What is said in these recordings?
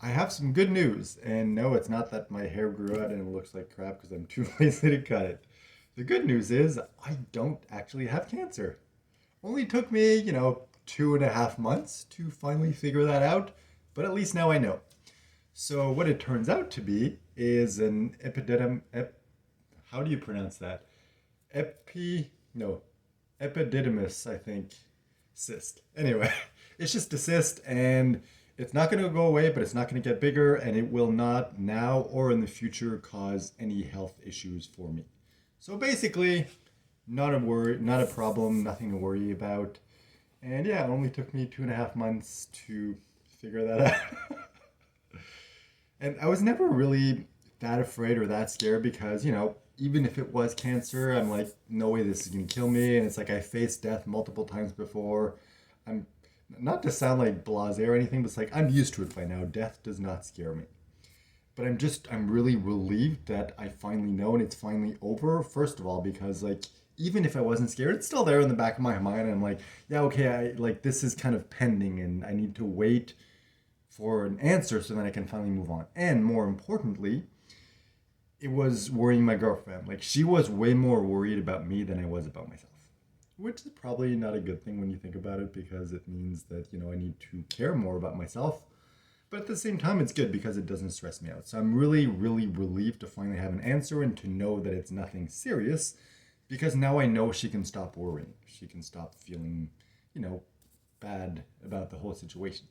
I have some good news. And no, it's not that my hair grew out and it looks like crap because I'm too lazy to cut it. The good news is I don't actually have cancer. Only took me, 2.5 months to finally figure that out, but at least now I know. So what it turns out to be is an how do you pronounce that? No, epididymis, I think, cyst. Anyway, it's just a cyst and it's not going to go away, but it's not going to get bigger and it will not now or in the future cause any health issues for me. So basically, not a worry, not a problem, nothing to worry about. And yeah, it only took me 2.5 months to figure that out. And I was never really that afraid or that scared because, even if it was cancer, I'm like, no way this is going to kill me. And it's like I faced death multiple times before. I'm not to sound like blasé or anything, but it's like I'm used to it by now. Death does not scare me. But I'm really relieved that I finally know and it's finally over. First of all, because like, even if I wasn't scared, it's still there in the back of my mind. And I'm like, yeah, okay, I like this is kind of pending and I need to wait for an answer so that I can finally move on. And more importantly, it was worrying my girlfriend. Like she was way more worried about me than I was about myself. Which is probably not a good thing when you think about it because it means that, I need to care more about myself. But at the same time, it's good because it doesn't stress me out. So I'm really, really relieved to finally have an answer and to know that it's nothing serious because now I know she can stop worrying. She can stop feeling, you know, bad about the whole situation.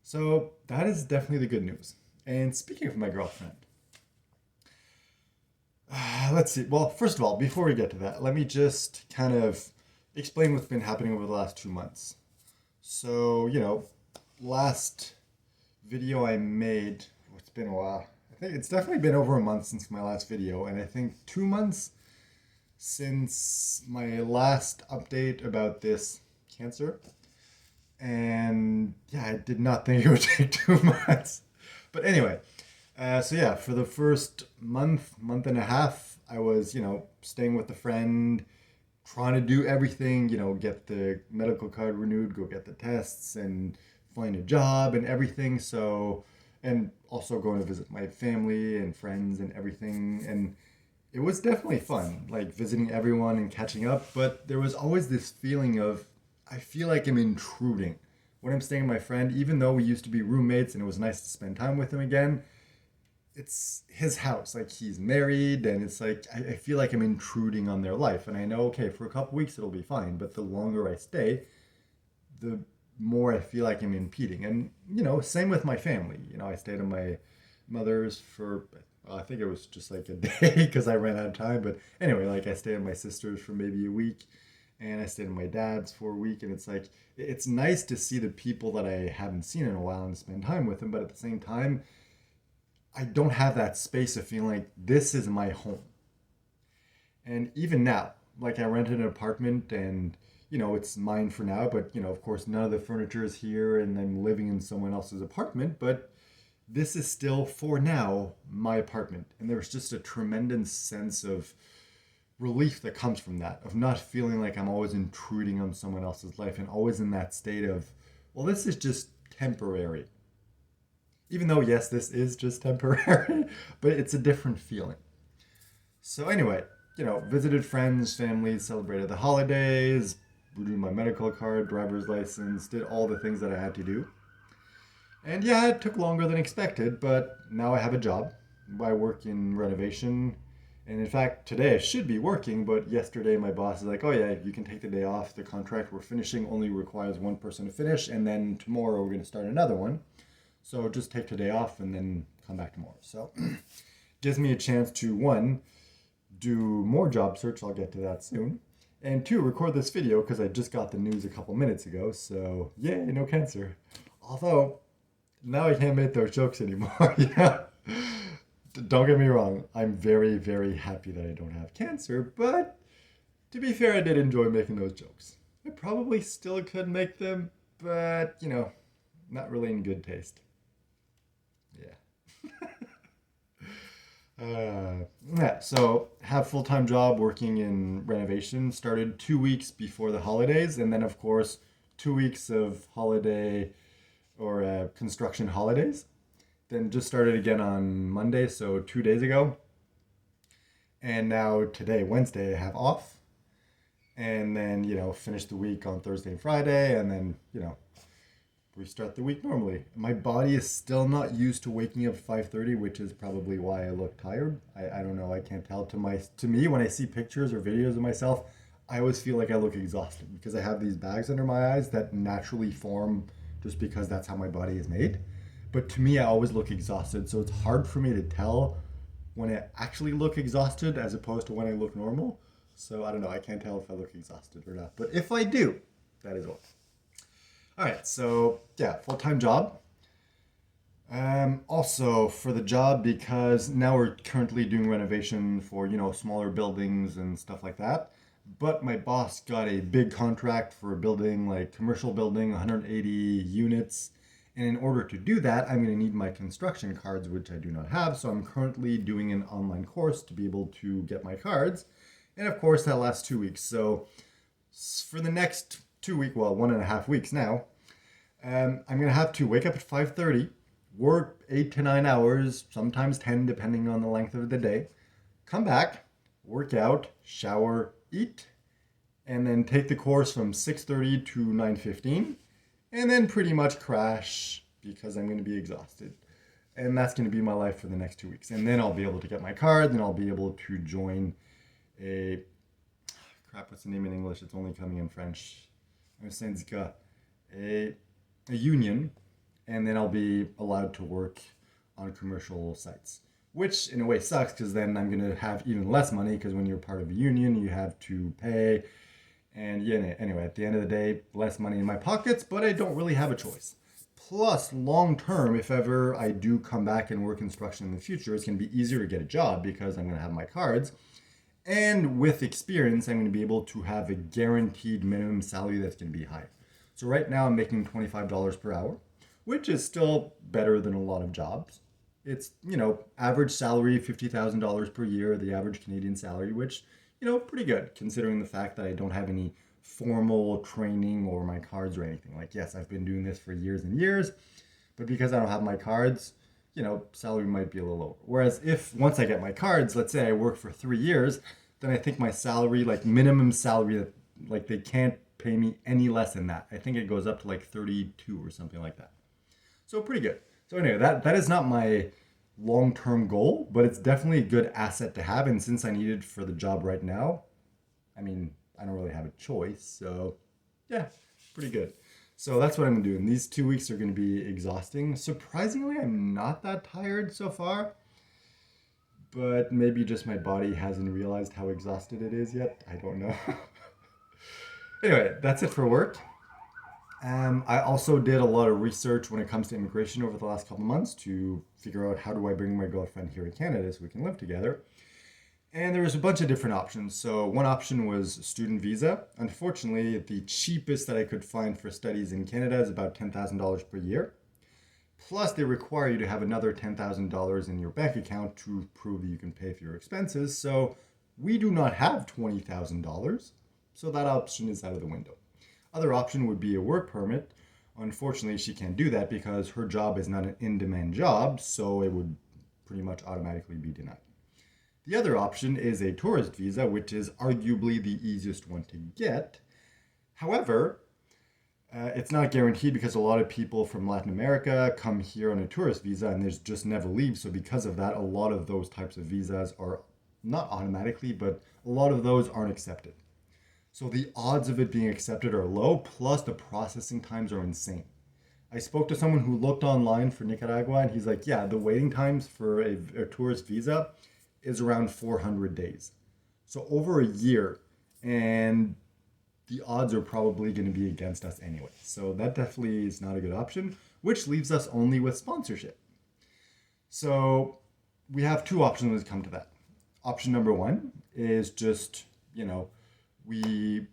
So that is definitely the good news. And speaking of my girlfriend, let's see. Well, first of all, before we get to that, let me just kind of explain what's been happening over the last 2 months. So, last video I made, it's been a while. I think it's definitely been over a month since my last video, and I think 2 months since my last update about this cancer. And yeah, I did not think it would take 2 months. But anyway, so yeah, for the first month and a half, I was, staying with a friend, trying to do everything, get the medical card renewed, go get the tests, and find a job and everything. So, and also going to visit my family and friends and everything. And it was definitely fun, like visiting everyone and catching up. But there was always this feeling of, I feel like I'm intruding when I'm staying with my friend, even though we used to be roommates and it was nice to spend time with him again. It's his house, like he's married, and it's like I feel like I'm intruding on their life. And I know, okay, for a couple weeks it'll be fine, but the longer I stay, the more I feel like I'm impeding. And same with my family. I stayed at my mother's for I think it was just like a day because I ran out of time. But anyway, like I stayed at my sister's for maybe a week, and I stayed at my dad's for a week. And it's like it's nice to see the people that I haven't seen in a while and spend time with them. But at the same time, I don't have that space of feeling like this is my home. And even now, like I rented an apartment and it's mine for now, but of course none of the furniture is here and I'm living in someone else's apartment, but this is still for now my apartment. And there's just a tremendous sense of relief that comes from that, of not feeling like I'm always intruding on someone else's life and always in that state of, well, this is just temporary. Even though, yes, this is just temporary, but it's a different feeling. So, anyway, visited friends, families, celebrated the holidays, renewed my medical card, driver's license, did all the things that I had to do. And yeah, it took longer than expected, but now I have a job. I work in renovation. And in fact, today I should be working, but yesterday my boss is like, oh yeah, you can take the day off. The contract we're finishing only requires one person to finish, and then tomorrow we're going to start another one. So just take today off and then come back tomorrow. So gives me a chance to one, do more job search. I'll get to that soon. And two, record this video because I just got the news a couple minutes ago. So yay, no cancer. Although now I can't make those jokes anymore. Yeah. Don't get me wrong. I'm very, very happy that I don't have cancer. But to be fair, I did enjoy making those jokes. I probably still could make them, but not really in good taste. Yeah. Yeah, so have full-time job working in renovation. Started 2 weeks before the holidays, and then of course 2 weeks of holiday or construction holidays. Then just started again on Monday, so 2 days ago. And now today, Wednesday, I have off. And then, finish the week on Thursday and Friday, and then, restart the week normally. My body is still not used to waking up at 5:30, which is probably why I look tired. I don't know, I can't tell. To me, when I see pictures or videos of myself, I always feel like I look exhausted because I have these bags under my eyes that naturally form just because that's how my body is made. But to me, I always look exhausted, so it's hard for me to tell when I actually look exhausted as opposed to when I look normal. So I don't know, I can't tell if I look exhausted or not. But if I do, that is all. All right, so yeah, full-time job. Also for the job, because now we're currently doing renovation for, smaller buildings and stuff like that. But my boss got a big contract for a building, like commercial building, 180 units. And in order to do that, I'm going to need my construction cards, which I do not have. So I'm currently doing an online course to be able to get my cards. And of course, that lasts 2 weeks. So for the next 2 week, well, 1.5 weeks now, I'm gonna have to wake up at 5:30, work 8 to 9 hours, sometimes 10, depending on the length of the day. Come back, work out, shower, eat, and then take the course from 6:30 to 9:15, and then pretty much crash because I'm gonna be exhausted. And that's gonna be my life for the next 2 weeks. And then I'll be able to get my card, then I'll be able to join a crap. What's the name in English? It's only coming in French. Un syndicat, a a union, and then I'll be allowed to work on commercial sites. Which in a way sucks because then I'm gonna have even less money because when you're part of a union, you have to pay. And yeah, anyway, at the end of the day, less money in my pockets, but I don't really have a choice. Plus, long term, if ever I do come back and work construction in the future, it's gonna be easier to get a job because I'm gonna have my cards. And with experience, I'm going to be able to have a guaranteed minimum salary that's going to be high. So right now I'm making $25 per hour, which is still better than a lot of jobs. It's, average salary, $50,000 per year, the average Canadian salary, which, pretty good considering the fact that I don't have any formal training or my cards or anything. Like, yes, I've been doing this for years and years, but because I don't have my cards, salary might be a little lower. Whereas if once I get my cards, let's say I work for 3 years, then I think my salary, like minimum salary, like they can't pay me any less than that. I think it goes up to like 32 or something like that. So pretty good. So anyway, that is not my long-term goal, but it's definitely a good asset to have. And since I need it for the job right now, I mean, I don't really have a choice. So yeah, pretty good. So that's what I'm gonna do. And these 2 weeks are gonna be exhausting. Surprisingly, I'm not that tired so far, but maybe just my body hasn't realized how exhausted it is yet. I don't know. Anyway, that's it for work. I also did a lot of research when it comes to immigration over the last couple months to figure out how do I bring my girlfriend here to Canada so we can live together. And there was a bunch of different options. So one option was student visa. Unfortunately, the cheapest that I could find for studies in Canada is about $10,000 per year. Plus, they require you to have another $10,000 in your bank account to prove that you can pay for your expenses. So we do not have $20,000. So that option is out of the window. Other option would be a work permit. Unfortunately, she can't do that because her job is not an in-demand job, so it would pretty much automatically be denied. The other option is a tourist visa, which is arguably the easiest one to get. However, it's not guaranteed because a lot of people from Latin America come here on a tourist visa and there's just never leave. So because of that, a lot of those types of visas are not automatically, but a lot of those aren't accepted. So the odds of it being accepted are low, plus the processing times are insane. I spoke to someone who looked online for Nicaragua and he's like, yeah, the waiting times for a tourist visa is around 400 days. So over a year, and the odds are probably going to be against us anyway. So that definitely is not a good option, which leaves us only with sponsorship. So we have two options when it comes to that. Option number one is just, we,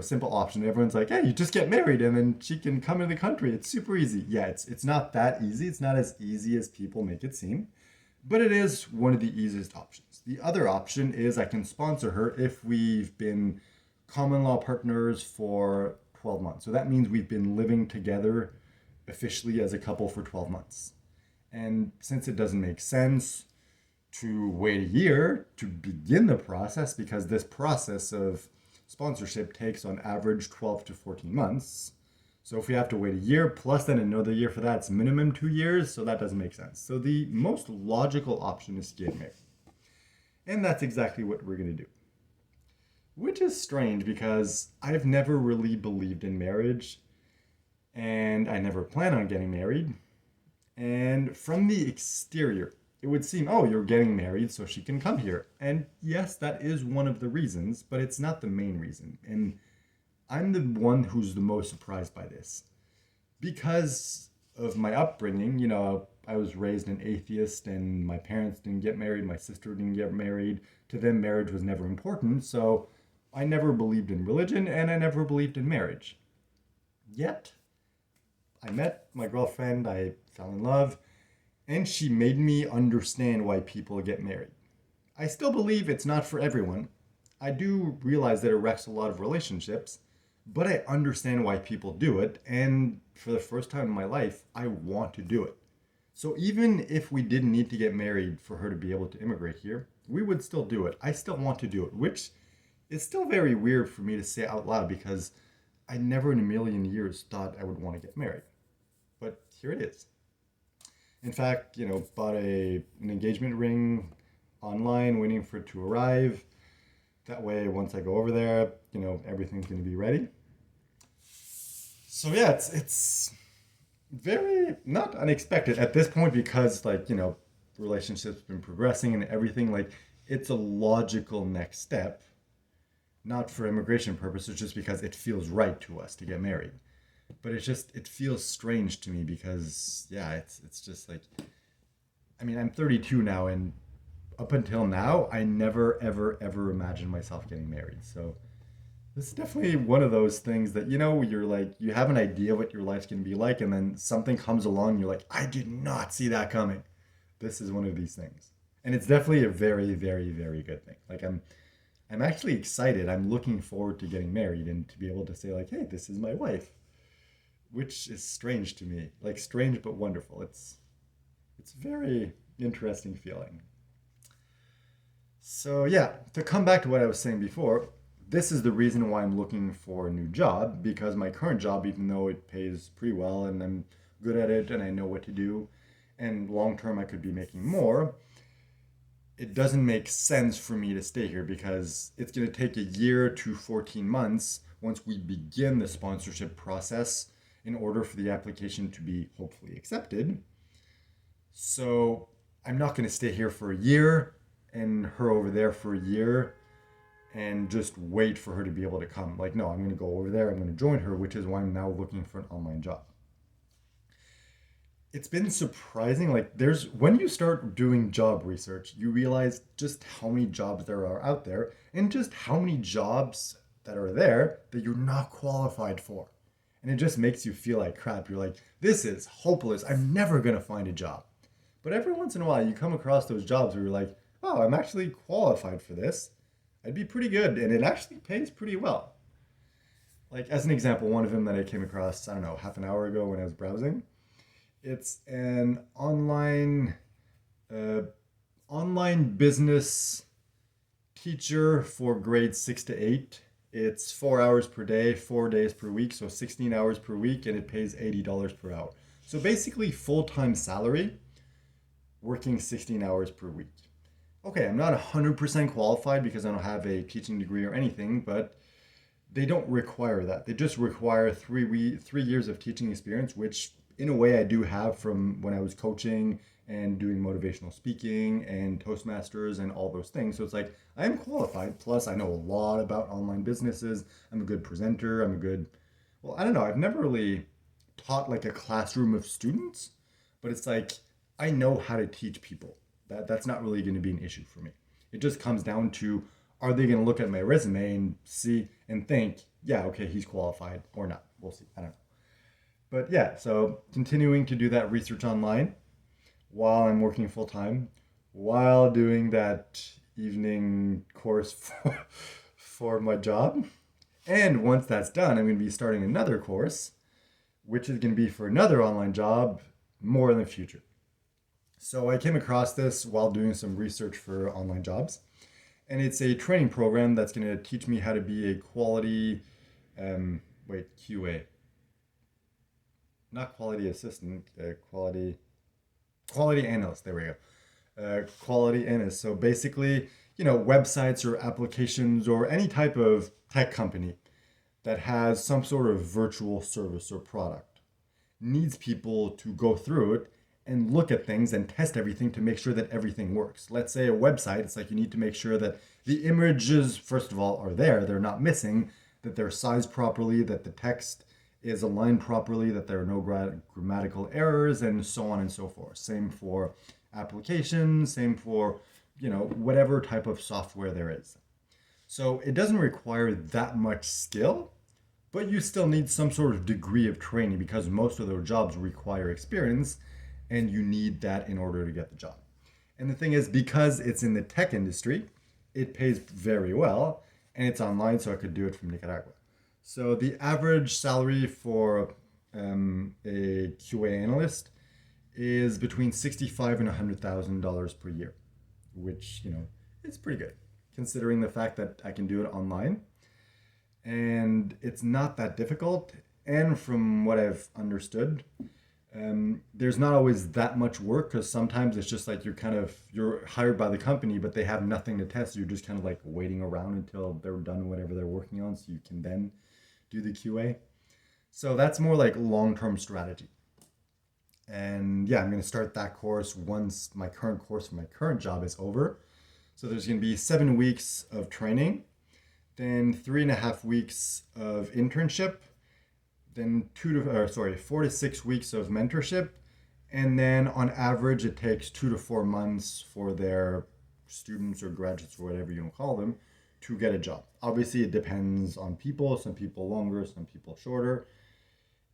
simple option. Everyone's like, hey, you just get married and then she can come in the country. It's super easy. Yeah, it's not that easy. It's not as easy as people make it seem, but it is one of the easiest options. The other option is I can sponsor her if we've been common law partners for 12 months. So that means we've been living together officially as a couple for 12 months. And since it doesn't make sense to wait a year to begin the process, because this process of sponsorship takes on average 12 to 14 months. So if we have to wait a year plus then another year for that, it's minimum 2 years. So that doesn't make sense. So the most logical option is to get married. And that's exactly what we're going to do. Which is strange because I've never really believed in marriage and I never plan on getting married. And from the exterior, it would seem, oh, you're getting married so she can come here. And yes, that is one of the reasons, but it's not the main reason. And I'm the one who's the most surprised by this. Because of my upbringing, I was raised an atheist and my parents didn't get married, my sister didn't get married. To them, marriage was never important. So I never believed in religion and I never believed in marriage. Yet, I met my girlfriend, I fell in love, and she made me understand why people get married. I still believe it's not for everyone. I do realize that it wrecks a lot of relationships, but I understand why people do it, and for the first time in my life, I want to do it. So even if we didn't need to get married for her to be able to immigrate here, we would still do it. I still want to do it, which is still very weird for me to say out loud because I never in a million years thought I would want to get married. But here it is. In fact, bought an engagement ring online, waiting for it to arrive. That way, once I go over there, everything's going to be ready. So yeah, it's very not unexpected at this point because relationships been progressing and everything. Like it's a logical next step, not for immigration purposes, just because it feels right to us to get married. But it feels strange to me because yeah, it's just like, I mean, I'm 32 now and up until now I never ever imagined myself getting married. So this is definitely one of those things that you're like, you have an idea what your life's going to be like and then something comes along and you're like, I did not see that coming. This is one of these things. And it's definitely a very very very good thing. Like I'm actually excited. I'm looking forward to getting married and to be able to say like, hey, this is my wife, which is strange to me. Like strange but wonderful. It's a very interesting feeling. So yeah, to come back to what I was saying before, this is the reason why I'm looking for a new job because my current job, even though it pays pretty well and I'm good at it and I know what to do, and long term I could be making more, it doesn't make sense for me to stay here because it's going to take a year to 14 months once we begin the sponsorship process in order for the application to be hopefully accepted. So I'm not going to stay here for a year and her over there for a year and just wait for her to be able to come. Like, no, I'm going to go over there. I'm going to join her, which is why I'm now looking for an online job. It's been surprising. Like, when you start doing job research, you realize just how many jobs there are out there and just how many jobs that are there that you're not qualified for. And it just makes you feel like crap. You're like, this is hopeless. I'm never going to find a job. But every once in a while, you come across those jobs where you're like, oh, I'm actually qualified for this. I'd be pretty good. And it actually pays pretty well. Like, as an example, one of them that I came across, I don't know, half an hour ago when I was browsing. It's an uh, online business teacher for grades 6 to 8. It's 4 hours per day, 4 days per week, so 16 hours per week, and it pays $80 per hour. So basically, full-time salary, working 16 hours per week. Okay, I'm not 100% qualified because I don't have a teaching degree or anything, but they don't require that. They just require 3 years of teaching experience, which in a way I do have from when I was coaching and doing motivational speaking and Toastmasters and all those things. So it's like, I am qualified. Plus, I know a lot about online businesses. I'm a good presenter. Well, I don't know. I've never really taught like a classroom of students, but it's like, I know how to teach people. That's not really going to be an issue for me. It just comes down to, are they going to look at my resume and see and think, yeah, okay, he's qualified or not. We'll see. I don't know. But yeah, so continuing to do that research online while I'm working full time, while doing that evening course for my job. And once that's done, I'm going to be starting another course, which is going to be for another online job more in the future. So I came across this while doing some research for online jobs, and it's a training program that's going to teach me how to be a quality, QA, not quality assistant, quality analyst. There we go. Quality analyst. So basically, websites or applications or any type of tech company that has some sort of virtual service or product needs people to go through it and look at things and test everything to make sure that everything works. Let's say a website, it's like you need to make sure that the images, first of all, are there, they're not missing, that they're sized properly, that the text is aligned properly, that there are no grammatical errors, and so on and so forth. Same for applications, same for, whatever type of software there is. So it doesn't require that much skill, but you still need some sort of degree of training because most of those jobs require experience and you need that in order to get the job. And the thing is, because it's in the tech industry, it pays very well and it's online, so I could do it from Nicaragua. So the average salary for a QA analyst is between $65,000 and $100,000 per year, which, it's pretty good considering the fact that I can do it online and it's not that difficult. And from what I've understood, there's not always that much work because sometimes it's just like you're hired by the company, but they have nothing to test. You're just kind of like waiting around until they're done whatever they're working on, so you can then do the QA. So that's more like long-term strategy. And yeah, I'm going to start that course once my current course for my current job is over. So there's going to be 7 weeks of training, then 3.5 weeks of internship, then 4 to 6 weeks of mentorship, and then on average it takes 2 to 4 months for their students or graduates or whatever you want to call them to get a job. Obviously it depends on people, some people longer, some people shorter,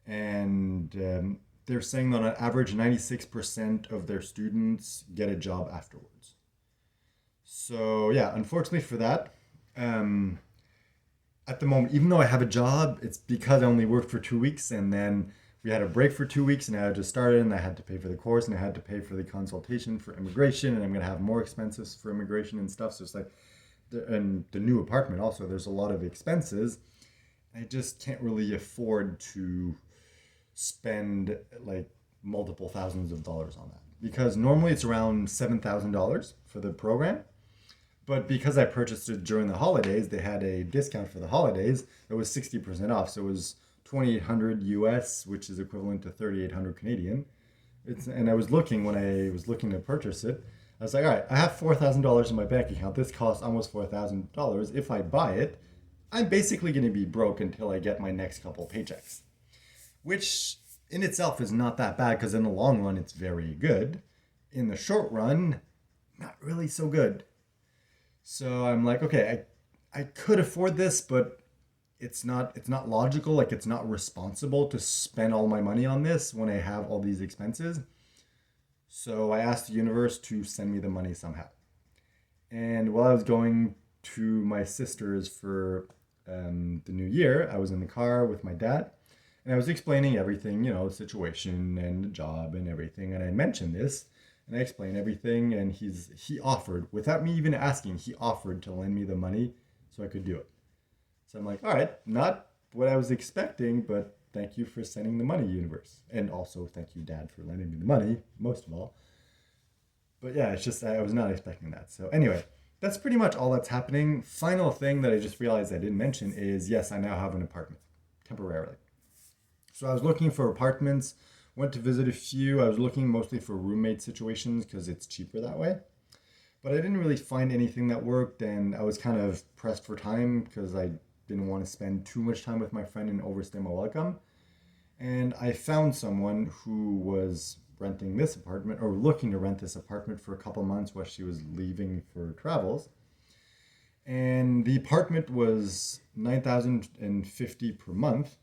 and they're saying that on average 96% of their students get a job afterwards. So yeah, unfortunately for that, at the moment, even though I have a job, it's because I only worked for 2 weeks and then we had a break for 2 weeks and I just started and I had to pay for the course and I had to pay for the consultation for immigration and I'm going to have more expenses for immigration and stuff. So it's like, and the new apartment also, there's a lot of expenses. I just can't really afford to spend like multiple thousands of dollars on that because normally it's around $7,000 for the program. But because I purchased it during the holidays, they had a discount for the holidays. It was 60% off. So it was 2,800 US, which is equivalent to 3,800 Canadian. And I was looking when I was looking to purchase it. I was like, all right, I have $4,000 in my bank account. This costs almost $4,000. If I buy it, I'm basically going to be broke until I get my next couple paychecks, which in itself is not that bad because in the long run, it's very good. In the short run, not really so good. So I'm like, okay, I could afford this, but it's not logical. Like it's not responsible to spend all my money on this when I have all these expenses. So I asked the universe to send me the money somehow. And while I was going to my sister's for the new year, I was in the car with my dad and I was explaining everything, the situation and the job and everything. And I mentioned this. And I explained everything, and he offered, without me even asking, he offered to lend me the money so I could do it. So I'm like, all right, not what I was expecting, but thank you for sending the money, universe. And also thank you, Dad, for lending me the money, most of all. But yeah, it's just, I was not expecting that. So anyway, that's pretty much all that's happening. Final thing that I just realized I didn't mention is, yes, I now have an apartment, temporarily. So I was looking for apartments. Went to visit a few. I was looking mostly for roommate situations because it's cheaper that way. But I didn't really find anything that worked and I was kind of pressed for time because I didn't want to spend too much time with my friend and overstay my welcome. And I found someone who was renting this apartment or looking to rent this apartment for a couple months while she was leaving for travels. And the apartment was $9,050 per month.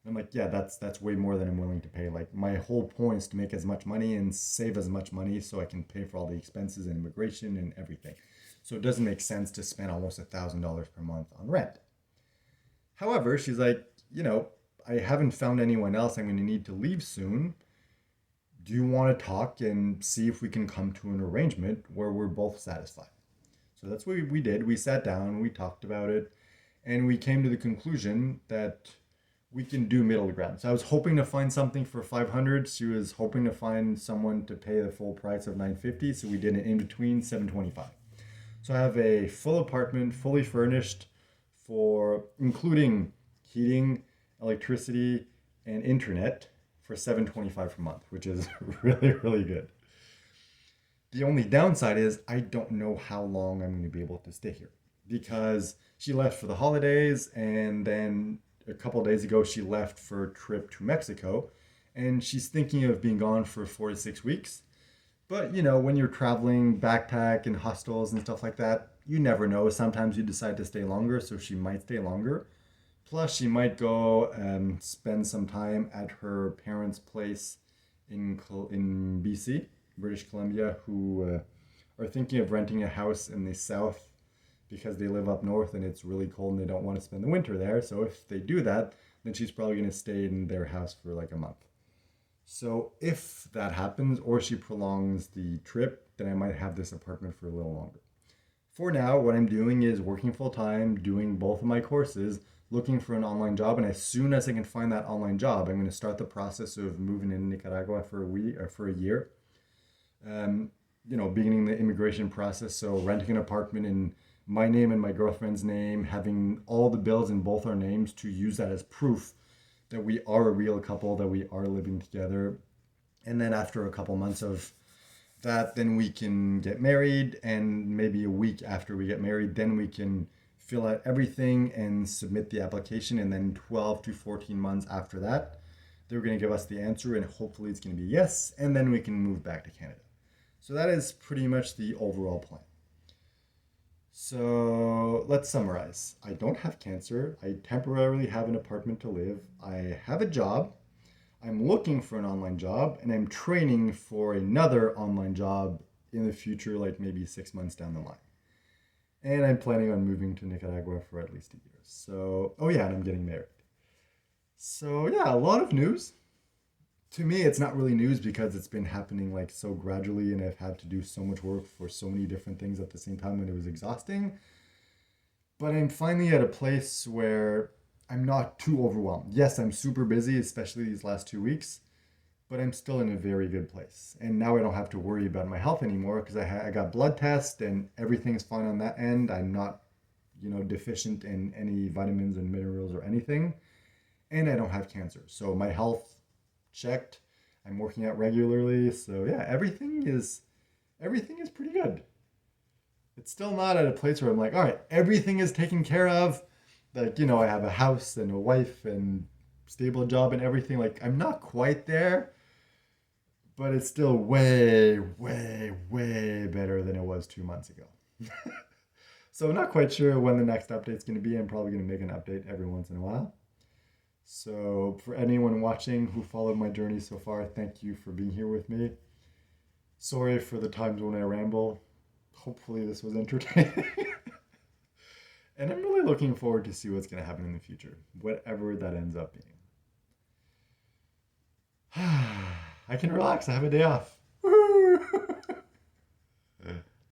I'm like, yeah, that's way more than I'm willing to pay. Like my whole point is to make as much money and save as much money so I can pay for all the expenses and immigration and everything. So it doesn't make sense to spend almost $1,000 per month on rent. However, she's like, I haven't found anyone else. I'm going to need to leave soon. Do you want to talk and see if we can come to an arrangement where we're both satisfied? So that's what we did. We sat down, we talked about it, and we came to the conclusion that we can do middle ground. So I was hoping to find something for 500. She was hoping to find someone to pay the full price of 950. So we did an in between 725. So I have a full apartment, fully furnished for including heating, electricity, and internet for 725 per month, which is really, really good. The only downside is I don't know how long I'm going to be able to stay here because she left for the holidays and then a couple of days ago she left for a trip to Mexico and she's thinking of being gone for 4 to 6 weeks. But when you're traveling backpack and hostels and stuff like that, you never know. Sometimes you decide to stay longer, so she might stay longer. Plus, she might go and spend some time at her parents' place in BC, British Columbia, who are thinking of renting a house in the south because they live up north and it's really cold and they don't want to spend the winter there. So if they do that, then she's probably going to stay in their house for like a month. So if that happens or she prolongs the trip, then I might have this apartment for a little longer. For now, what I'm doing is working full time, doing both of my courses, looking for an online job, and as soon as I can find that online job, I'm going to start the process of moving in Nicaragua for a week or for a year. Beginning the immigration process, so renting an apartment in my name and my girlfriend's name, having all the bills in both our names to use that as proof that we are a real couple, that we are living together. And then after a couple months of that, then we can get married. And maybe a week after we get married, then we can fill out everything and submit the application. And then 12 to 14 months after that, they're going to give us the answer and hopefully it's going to be yes. And then we can move back to Canada. So that is pretty much the overall plan. So let's summarize. I don't have cancer. I temporarily have an apartment to live. I have a job. I'm looking for an online job and I'm training for another online job in the future, like maybe 6 months down the line. And I'm planning on moving to Nicaragua for at least a year. So, oh yeah, and I'm getting married. So yeah, a lot of news. To me, it's not really news because it's been happening like so gradually and I've had to do so much work for so many different things at the same time and it was exhausting. But I'm finally at a place where I'm not too overwhelmed. Yes, I'm super busy, especially these last 2 weeks, but I'm still in a very good place. And now I don't have to worry about my health anymore because I got blood tests and everything's fine on that end. I'm not, deficient in any vitamins and minerals or anything. And I don't have cancer. So my health checked. I'm working out regularly. So yeah, everything is pretty good. It's still not at a place where I'm like, all right, everything is taken care of. Like, I have a house and a wife and stable job and everything. Like, I'm not quite there, but it's still way, way, way better than it was 2 months ago. So I'm not quite sure when the next update's going to be. I'm probably going to make an update every once in a while. So for anyone watching who followed my journey so far, thank you for being here with me. Sorry for the times when I ramble. Hopefully this was entertaining. And I'm really looking forward to see what's going to happen in the future, whatever that ends up being. I can relax. I have a day off.